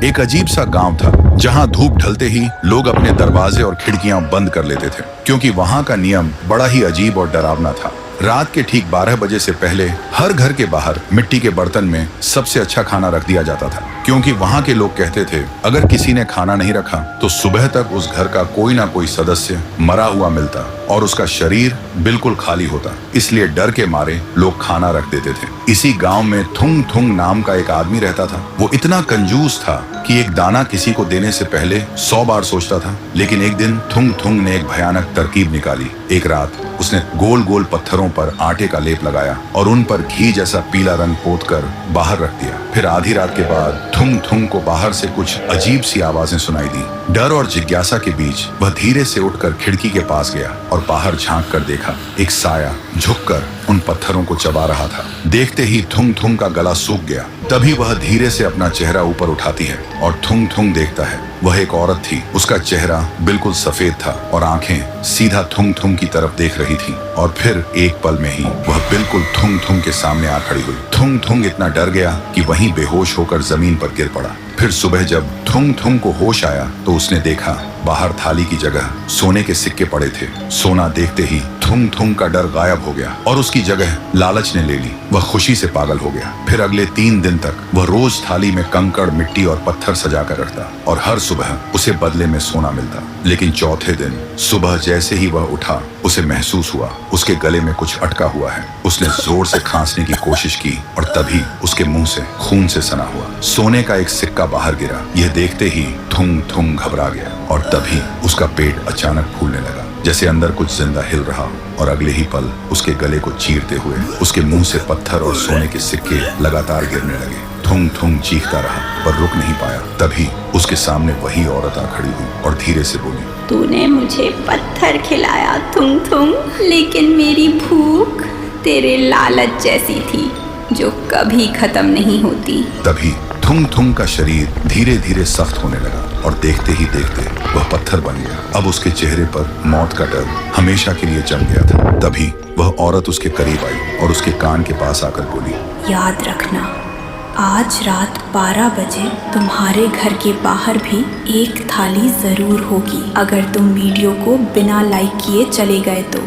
एक अजीब सा गांव था जहां धूप ढलते ही लोग अपने दरवाजे और खिड़कियां बंद कर लेते थे, क्योंकि वहां का नियम बड़ा ही अजीब और डरावना था। रात के ठीक 12 बजे से पहले हर घर के बाहर मिट्टी के बर्तन में सबसे अच्छा खाना रख दिया जाता था, क्योंकि वहां के लोग कहते थे अगर किसी ने खाना नहीं रखा तो सुबह तक उस घर का कोई ना कोई सदस्य मरा हुआ मिलता और उसका शरीर बिल्कुल खाली होता। इसलिए डर के मारे लोग खाना रख देते थे। इसी गांव में थुंग थुंग नाम का एक आदमी रहता था। वो इतना कंजूस था कि एक दाना किसी को देने से पहले 100 बार सोचता था। लेकिन एक दिन थुंग थुंग ने एक भयानक तरकीब निकाली। एक रात उसने गोल गोल पत्थरों पर आटे का लेप लगाया और उन पर घी जैसा पीला रंग पोतकर बाहर रख दिया। फिर आधी रात के बाद थुंग थुंग को बाहर से कुछ अजीब सी आवाजें सुनाई दी। डर और जिज्ञासा के बीच वह धीरे से उठकर खिड़की के पास गया और बाहर झांक कर देखा। एक साया झुककर उन पत्थरों को चबा रहा था। देखते ही थुंग थुंग का गला सूख गया। तभी वह धीरे से अपना चेहरा ऊपर उठाती है और थुंग थुंग देखता है। वह एक औरत थी। उसका चेहरा बिल्कुल सफेद था और आंखें सीधा थुंग थुंग की तरफ देख रही थी। और फिर एक पल में ही वह बिल्कुल थुंग थुंग के सामने आ खड़ी हुई। थुंग थुंग इतना डर गया कि वहीं बेहोश होकर जमीन पर गिर पड़ा। फिर सुबह जब थुंग थुंग को होश आया तो उसने देखा बाहर थाली की जगह सोने के सिक्के पड़े थे। सोना देखते ही थुंग थुंग का डर गायब हो गया और उसकी जगह लालच ने ले ली। वह खुशी से पागल हो गया। फिर अगले 3 दिन तक वह रोज थाली में कंकड़, मिट्टी और पत्थर सजा कर रखता और हर सुबह उसे बदले में सोना मिलता। लेकिन चौथे दिन सुबह जैसे ही वह उठा, उसे महसूस हुआ उसके गले में कुछ अटका हुआ है। उसने जोर से खांसने की कोशिश की और तभी उसके मुंह से खून से सना हुआ सोने का एक सिक्का बाहर गिरा। यह देखते ही थुंग थुंग घबरा गया और तभी उसका पेट अचानक फूलने लगा, जैसे अंदर कुछ जिंदा हिल रहा हो। और अगले ही पल उसके गले को चीरते हुए उसके मुंह से पत्थर और सोने के सिक्के लगातार गिरने लगे। थुंग थुंग चीखता रहा पर रुक नहीं पाया। तभी उसके सामने वही औरत आ खड़ी हुई और धीरे से बोली, तूने मुझे पत्थर खिलाया थुंग थुंग, लेकिन मेरी भूख तेरे लालच जैसी थी जो कभी खत्म नहीं होती। तभी थुंग थुंग का शरीर धीरे धीरे सख्त होने लगा और देखते ही देखते वह पत्थर बन गया। अब उसके चेहरे पर मौत का डर हमेशा के लिए जम गया था। तभी वह औरत उसके करीब आई और उसके कान के पास आकर बोली, याद रखना, आज रात 12 बजे तुम्हारे घर के बाहर भी एक थाली जरूर होगी, अगर तुम वीडियो को बिना लाइक किए चले गए तो।